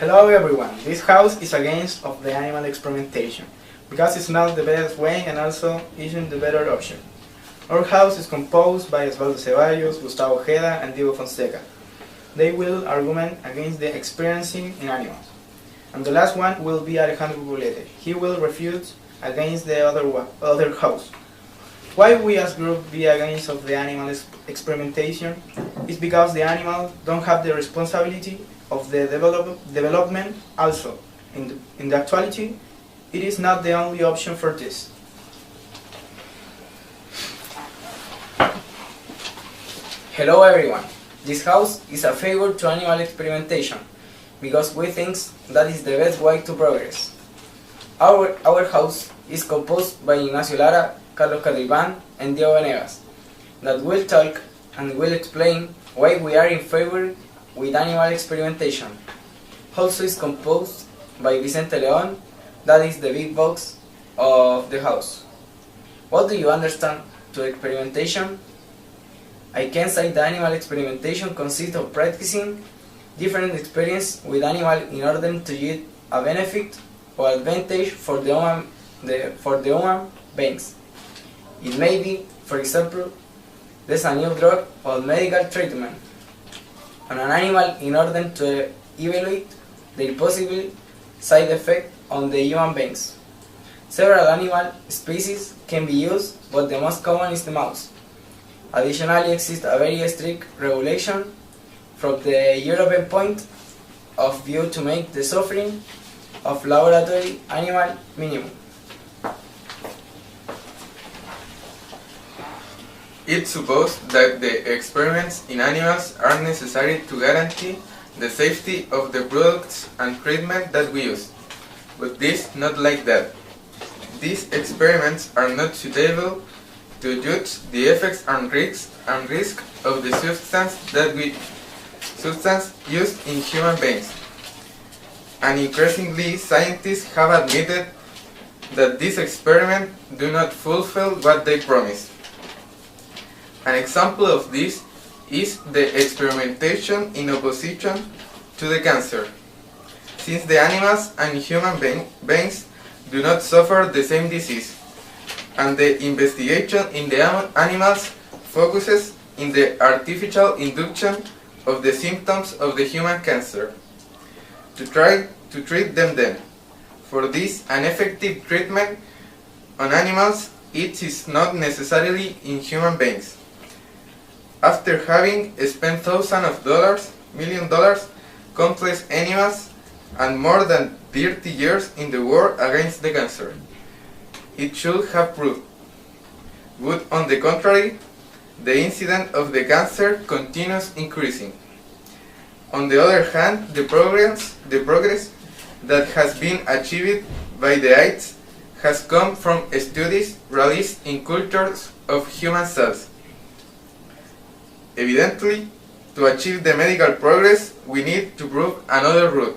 Hello everyone, this house is against of the animal experimentation, because it's not the best way and also isn't the better option. Our house is composed by Osvaldo Ceballos, Gustavo Ojeda and Diego Fonseca. They will argument against the experiencing in animals. And the last one will be Alejandro Bulete. He will refute against the other house. Why we as group be against of the animal experimentation is because the animals don't have the responsibility of the development also. In the actuality, it is not the only option for this. Hello everyone, this house is a favor to animal experimentation because we think that is the best way to progress. Our house is composed by Ignacio Lara, Carlos Catripan and Diego Venegas that will talk and will explain why we are in favor with animal experimentation. Also is composed by Vicente León, that is the big boss of the house. What do you understand to experimentation? I can say that animal experimentation consists of practicing different experiences with animals in order to get a benefit or advantage for the human beings. It may be, for example, there's a new drug or medical treatment on an animal in order to evaluate their possible side effect on the human beings. Several animal species can be used, but the most common is the mouse. Additionally, exists a very strict regulation from the European point of view to make the suffering of laboratory animal minimum. It's supposed that the experiments in animals are necessary to guarantee the safety of the products and treatment that we use. But this not like that. These experiments are not suitable to judge the effects and risk of the substance used in human beings. And increasingly, scientists have admitted that these experiments do not fulfill what they promise. An example of this is the experimentation in opposition to the cancer. Since the animals and human beings do not suffer the same disease, and the investigation in the animals focuses in the artificial induction of the symptoms of the human cancer, to try to treat them then. For this, an effective treatment on animals, it is not necessarily in human beings. After having spent thousands of dollars, $1 million, countless animals, and more than 30 years in the war against the cancer, it should have proved. But on the contrary, the incidence of the cancer continues increasing. On the other hand, the progress that has been achieved by the AIDS has come from studies released in cultures of human cells. Evidently, to achieve the medical progress, we need to prove another route.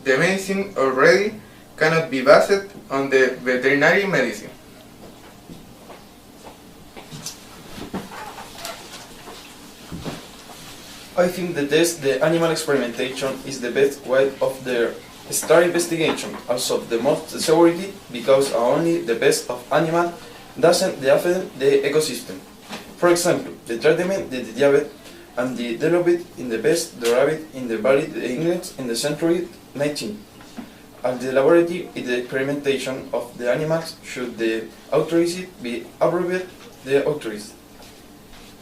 The medicine already cannot be based on the veterinary medicine. I think that the animal experimentation is the best way of the start investigation, also the most security, because only the best of animal doesn't affect the ecosystem. For example, the treatment, the diabetes, and the developed in the best derived in the varied English in the century 19. At the laboratory, in the experimentation of the animals, should the authorities be approved the authorities.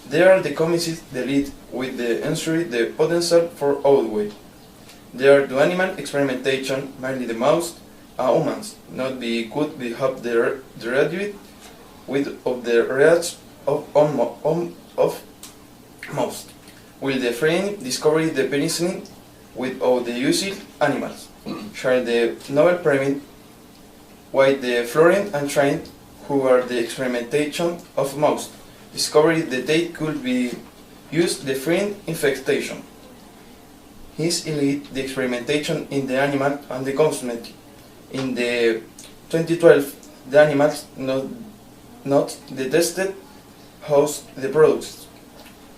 There are the committees that lead with the ensure the potential for outweigh. There are the animal experimentation, mainly the mouse, and humans, not be could be have the graduate with of the reach of mouse. Will the friend discover the penicillin with all the used animals? Share the Nobel Prize with the Florent and Train, who are the experimentation of mouse, discovered that they could be used the friend infestation. His elite the experimentation in the animal and the cosmetic. In the 2012, the animals not the tested house the products.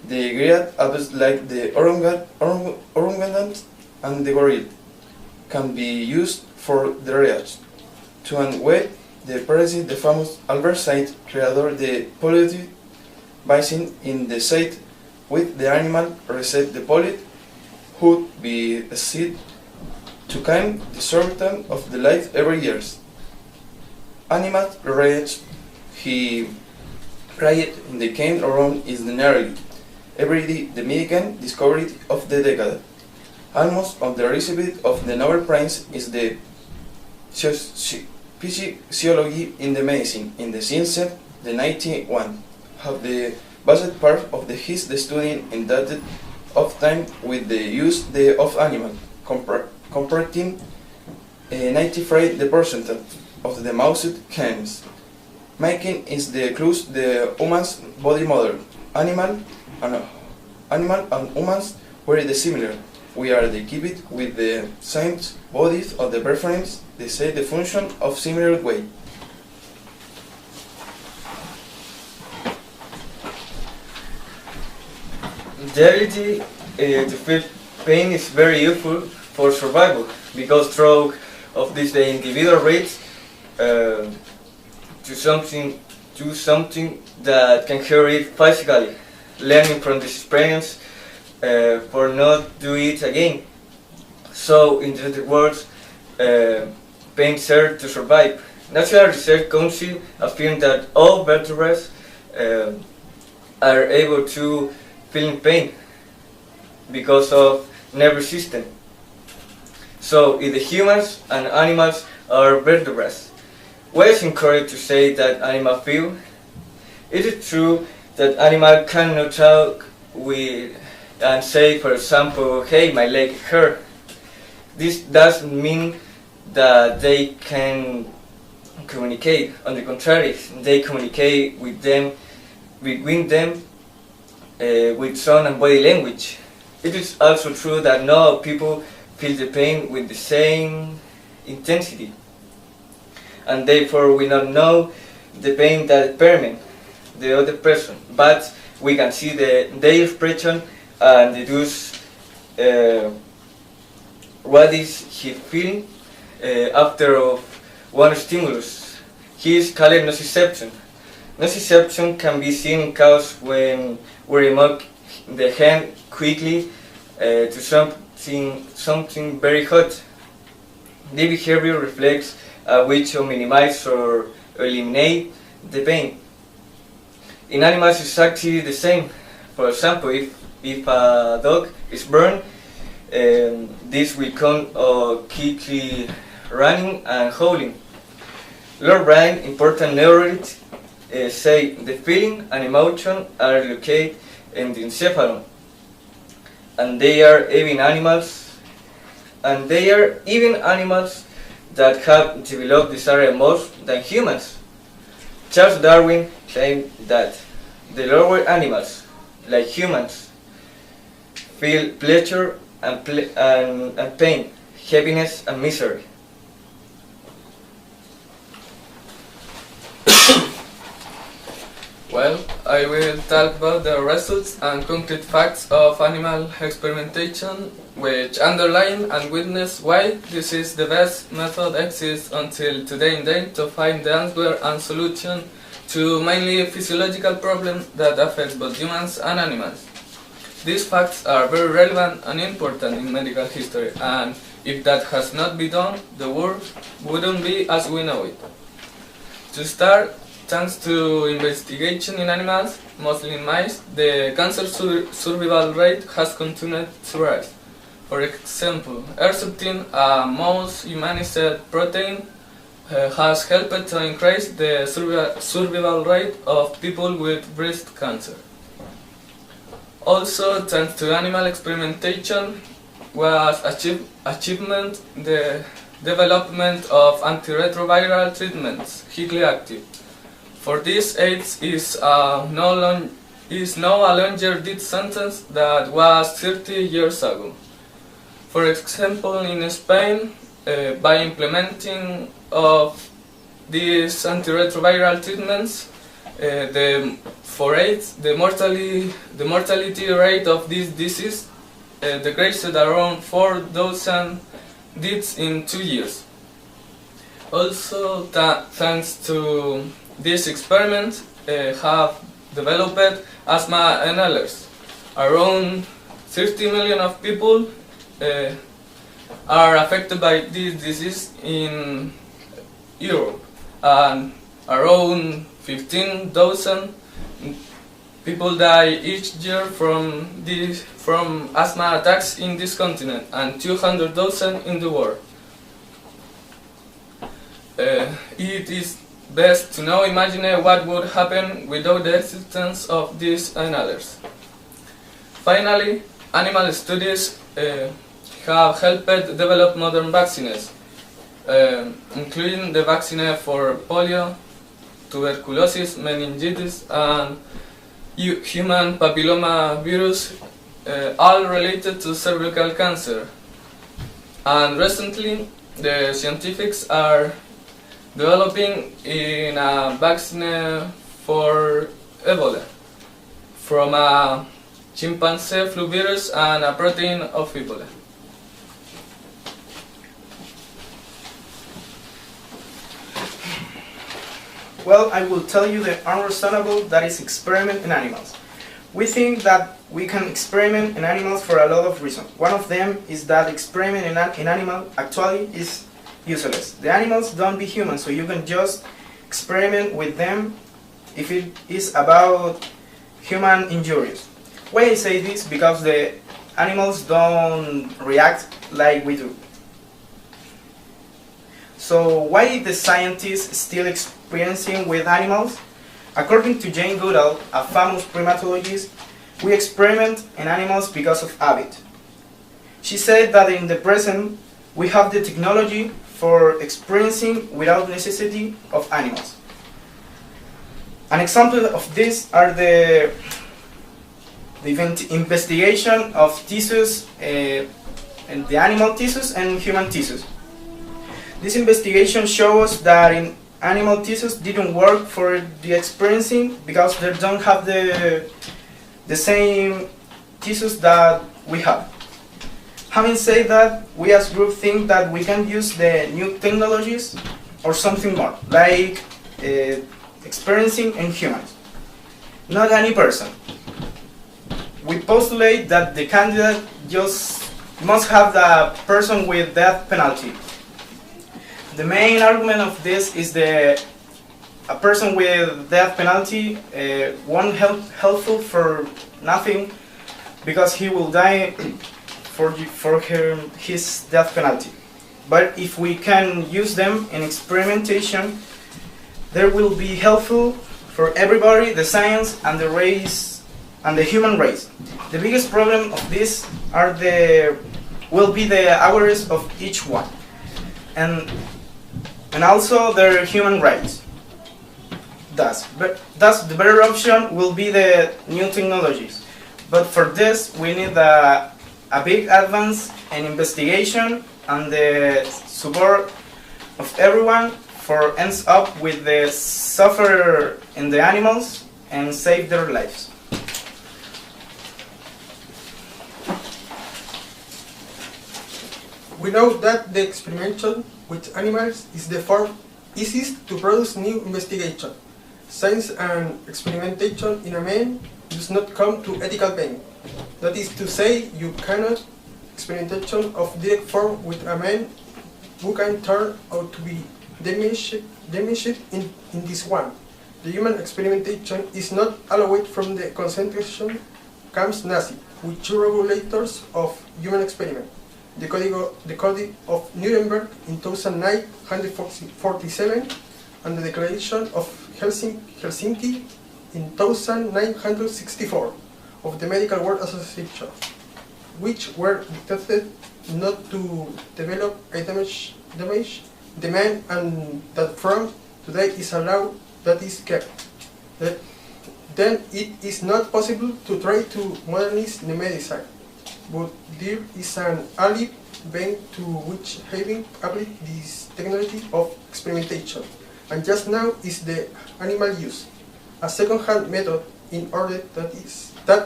The great apes like the orangutan and the gorilla. can be used for the research. To unweight the parasite, the famous Albert Saint creator the polluted basin in the site with the animal reset the polluted would be a seed to kind the survival of the life every year. Animal research he prayed in the came around is the nearly every day the medical discovery of the decade. Almost of the recipient of the Nobel Prize is the physiology in the medicine in the science the 91 have the vast part of the his the studying in that of time with the use of animal comparing 95% of the mouse claims. Making is the clues the human's body model. Animal and humans were the similar. We are the keep it with the same bodies of the preference. They say the function of similar way. The ability to feel pain is very useful for survival because through of this the individual rates to something that can hurt it physically, learning from this experience for not do it again. So in other words, pain serves to survive. National Research Council affirms that all vertebrates are able to feel pain because of nervous system. So if the humans and animals are vertebrates, why is encouraged to say that animals feel? It is true that animals cannot talk with and say, for example, hey, my leg hurt. This doesn't mean that they can communicate. On the contrary, they communicate with them, between them, with sound and body language. It is also true that not all people feel the pain with the same intensity, and therefore we don't know the pain that experiment the other person, but we can see their expression and deduce what is he feeling after of one stimulus. He is called nociception. Nociception can be seen in cause when we remove the hand quickly to something very hot. The behavior reflects a wish to minimize or eliminate the pain. In animals it's actually the same. For example, if a dog is burned, this will come quickly running and howling. Lord Bryan, important neurologist, say the feeling and emotion are located in the encephalon, and they are even animals that have developed this area more than humans. Charles Darwin claimed that the lower animals, like humans, feel pleasure and pain, happiness and misery. Well, I will talk about the results and concrete facts of animal experimentation, which underline and witness why this is the best method exists until today in day to find the answer and solution to mainly physiological problems that affect both humans and animals. These facts are very relevant and important in medical history, and if that has not been done, the world wouldn't be as we know it. To start, thanks to investigation in animals, mostly in mice, the cancer survival rate has continued to rise. For example, herceptin, a mouse humanized protein, has helped to increase the survival rate of people with breast cancer. Also, thanks to animal experimentation, was achievement the development of antiretroviral treatments, highly active. For this, AIDS is now a longer death sentence that was 30 years ago. For example, in Spain, by implementing of these antiretroviral treatments, for AIDS, the mortality rate of this disease decreased around 4,000 did in 2 years. Also, thanks to this experiment, have developed asthma inhalers. Around 30 million of people are affected by this disease in Europe, and around 15,000 people die each year from asthma attacks in this continent, and 200,000 in the world. It is best to now imagine what would happen without the existence of these inhalers. Finally, animal studies have helped develop modern vaccines, including the vaccine for polio, tuberculosis, meningitis, and human papilloma virus, all related to cervical cancer. And recently, the scientists are developing in a vaccine for Ebola from a chimpanzee flu virus and a protein of Ebola. Well, I will tell you the unreasonable that is experiment in animals. We think that we can experiment in animals for a lot of reasons. One of them is that experiment in animal actually is useless. The animals don't be human, so you can just experiment with them if it is about human injuries. Why I say this? Because the animals don't react like we do. So why the scientists still experiencing with animals? According to Jane Goodall, a famous primatologist, we experiment in animals because of habit. She said that in the present we have the technology for experiencing without necessity of animals. An example of this are the investigation of tissues, and the animal tissues and human tissues. This investigation shows that in animal tissues didn't work for the experiencing because they don't have the same tissues that we have. Having said that, we as group think that we can use the new technologies or something more, like experiencing in humans, not any person. We postulate that the candidate just must have the person with death penalty. The main argument of this is that a person with death penalty won't helpful for nothing because he will die for his death penalty. But if we can use them in experimentation, they will be helpful for everybody, the science and the race and the human race. The biggest problem of this will be the awareness of each one, and also their human rights. Thus the better option will be the new technologies. But for this, we need a big advance in investigation and the support of everyone for ends up with the suffer in the animals and save their lives. We know that the experimentation with animals is the form easiest to produce new investigation. Science and experimentation in a man does not come to ethical being. That is to say, you cannot experimentation of direct form with a man who can turn out to be damaged in this one. The human experimentation is not allowed from the concentration camps Nazi, with two regulators of human experiment. The Code of Nuremberg in 1947 and the Declaration of Helsinki in 1964 of the Medical World Association, which were dictated not to develop a damage demand, and that from today is a law that is kept. Then it is not possible to try to modernize the medicine, but there is an alley bank to which having applied this technology of experimentation, and just now is the animal use, a second-hand method in order that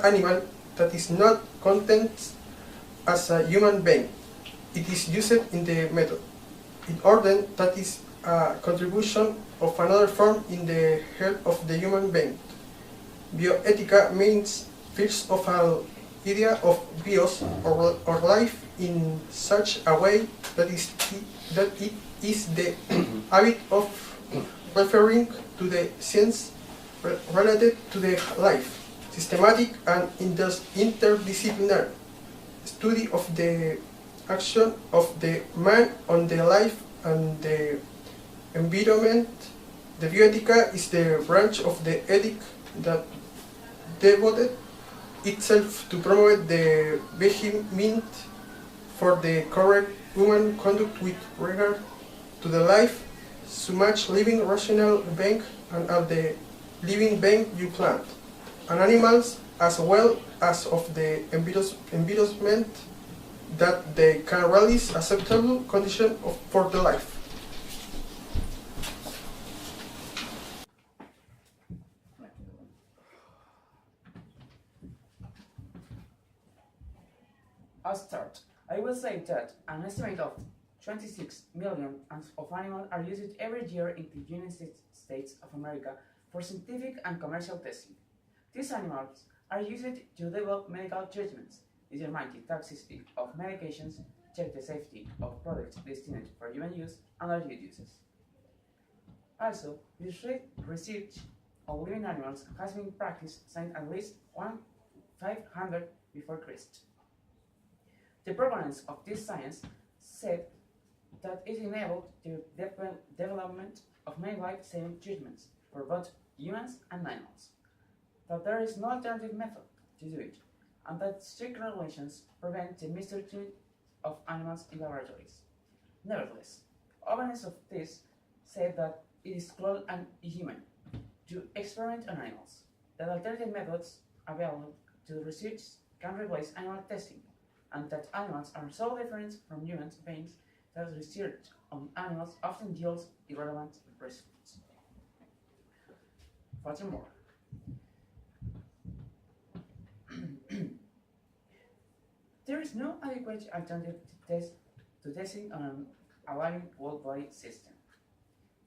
animal that is not content as a human being. it is used in the method. In order, that is a contribution of another form in the health of the human being. Bioethica means first of all idea of bios or life in such a way that it is the habit of referring to the sense related to the life, systematic and interdisciplinary study of the action of the man on the life and the environment. The bioethica is the branch of the ethic that devoted itself to promote the vehement for the correct human conduct with regard to the life, so much living rational being and of the living being you plant, and animals as well as of the environment that they can realize acceptable condition for the life. I'll start. I will say that an estimate of 26 million of animals are used every year in the United States of America for scientific and commercial testing. These animals are used to develop medical treatments, determine the toxicity of medications, check the safety of products destined for human use, and other uses. Also, research on living animals has been practiced since at least 1500 before Christ. The proponents of this science said that it enabled the development of many life-saving treatments for both humans and animals, that there is no alternative method to do it, and that strict regulations prevent the mistreatment of animals in laboratories. Nevertheless, opponents of this said that it is cruel and inhuman to experiment on animals, that alternative methods available to research can replace animal testing, and that animals are so different from human beings that research on animals often yields irrelevant results. Furthermore, there is no adequate alternative to testing on a living whole body system.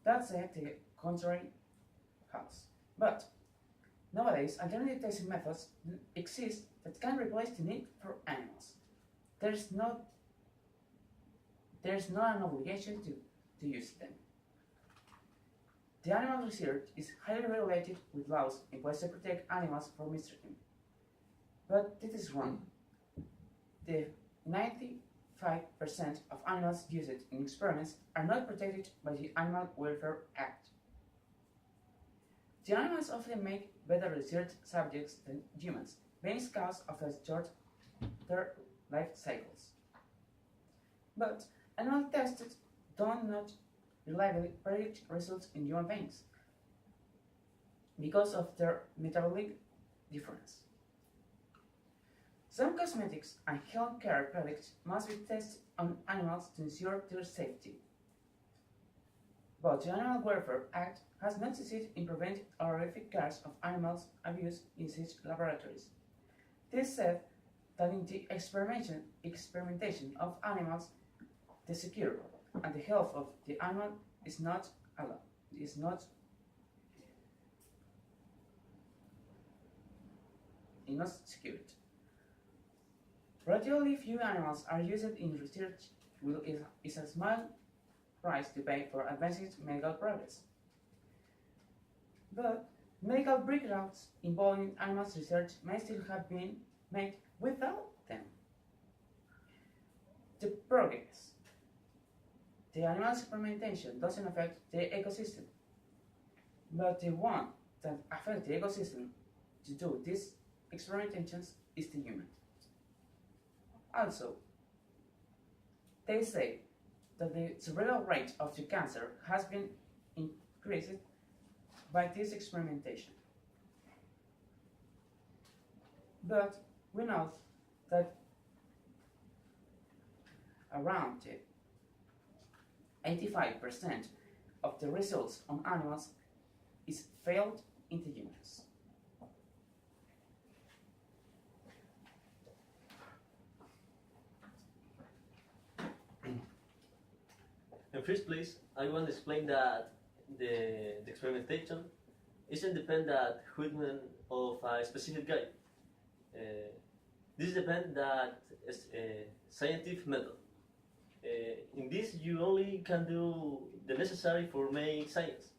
That said, the contrary holds. But nowadays, alternative testing methods exist that can replace the need for animals. There's not an obligation to use them. The animal research is highly regulated with laws in place to protect animals from mistreatment. But this is wrong. The 95% of animals used in experiments are not protected by the Animal Welfare Act. The animals often make better research subjects than humans, because of the short their life cycles. But animal tests do not reliably predict results in human beings because of their metabolic difference. Some cosmetics and healthcare products must be tested on animals to ensure their safety. But the Animal Welfare Act has not succeeded in preventing horrific cases of animals abuse in such laboratories. This said that in the experimentation of animals, the security and the health of the animal is not allowed. Is not secured. Relatively few animals are used in research, which is a small price to pay for advanced medical progress. But medical breakthroughs involving animals research may still have been made without them. The progress. The animal experimentation doesn't affect the ecosystem, but the one that affects the ecosystem to do these experimentations is the human. Also, they say that the survival rate of the cancer has been increased by this experimentation. But we know that around 85% of the results on animals is failed in the humans. first place, I want to explain that the experimentation isn't dependent treatment of a specific guide. This depends that is a scientific method. In this, you only can do the necessary for make science.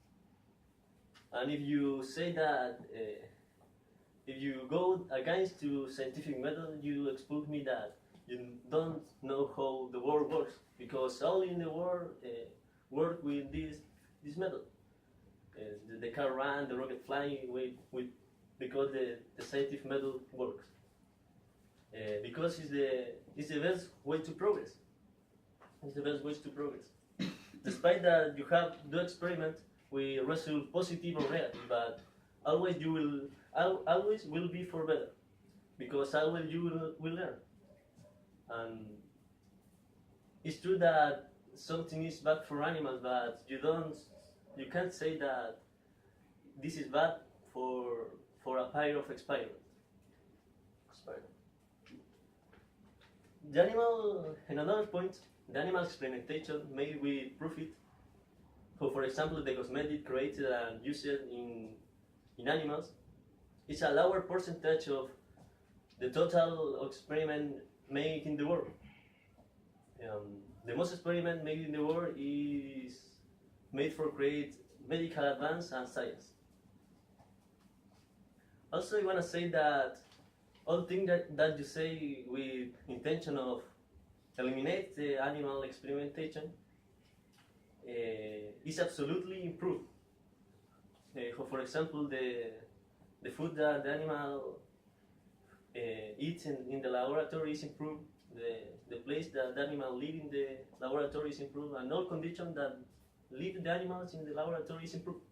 And if you say that, if you go against to scientific method, you expose me that you don't know how the world works, because only in the world work with this method. The car run, the rocket fly because the scientific method works. Because it's the best way to progress. It's the best way to progress. Despite that you have do experiment with result positive or negative, but always will be for better, because always you will learn. And it's true that something is bad for animals, but you can't say that this is bad for a pair of experiment. The animal, in another point, the animal experimentation made with profit. So, for example, the cosmetic created and used in animals is a lower percentage of the total experiment made in the world. The most experiment made in the world is made for create medical advance and science. Also, I want to say that all things that you say with intention of eliminate the animal experimentation is absolutely improved. For example, the food that the animal eats in the laboratory is improved. The place that the animal live in the laboratory is improved, and all conditions that live the animals in the laboratory is improved.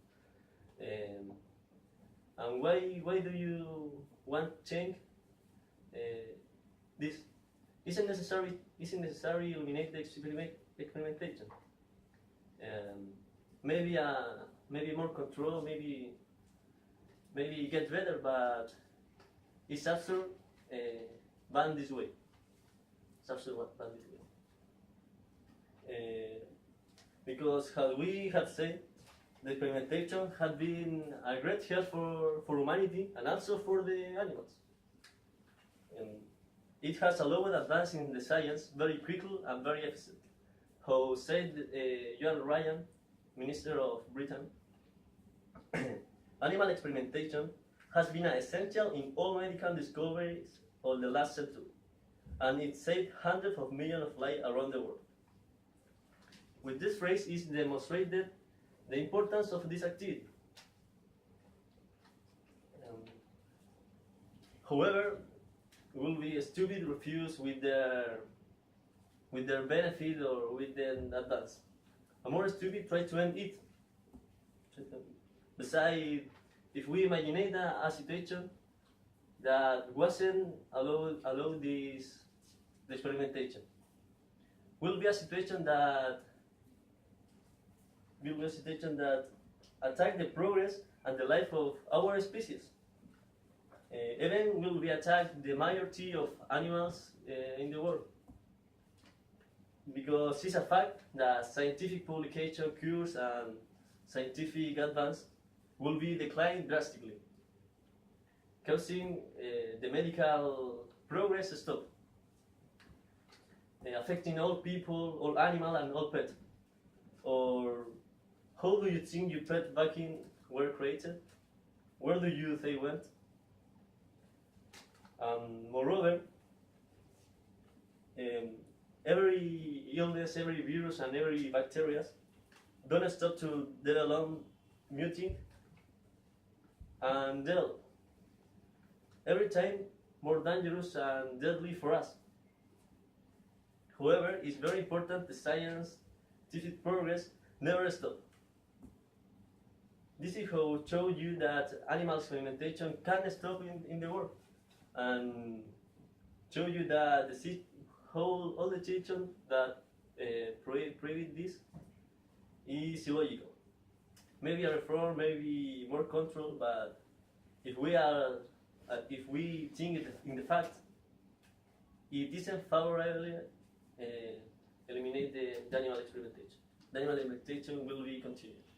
And why do you want change? This isn't necessary eliminate the experimentation. Maybe more control, maybe get better, but it's absurd banned this way. It's absurd banned this way. Because as we have said, the experimentation has been a great help for humanity and also for the animals. It has allowed advance in the science very quickly and very efficient. How said Joan Ryan, Minister of Britain, animal experimentation has been essential in all medical discoveries of the last century, and it saved hundreds of millions of lives around the world. With this phrase is demonstrated the importance of this activity. However, it will be stupid refuse with their benefit or with their advance. A more stupid try to end it. Besides, if we imagine a situation that wasn't allowed the experimentation, will be a situation that attack the progress and the life of our species. Even will be attack the majority of animals in the world. Because it's a fact that scientific publication cures and scientific advance will be declined drastically, causing the medical progress stop, affecting all people, all animal and all pet. Or how do you think your pet vacuum were created? Where do you they went? Moreover, every illness, every virus, and every bacteria don't stop to develop, muting, and develop. Every time more dangerous and deadly for us. However, it's very important the scientific progress never stops. This is how show you that animal experimentation can stop in the world, and show you that all the situation that prohibit this is illogical. Maybe a reform, maybe more control, but if we think it in the fact, it isn't favorable eliminate the animal experimentation. the animal experimentation will be continued.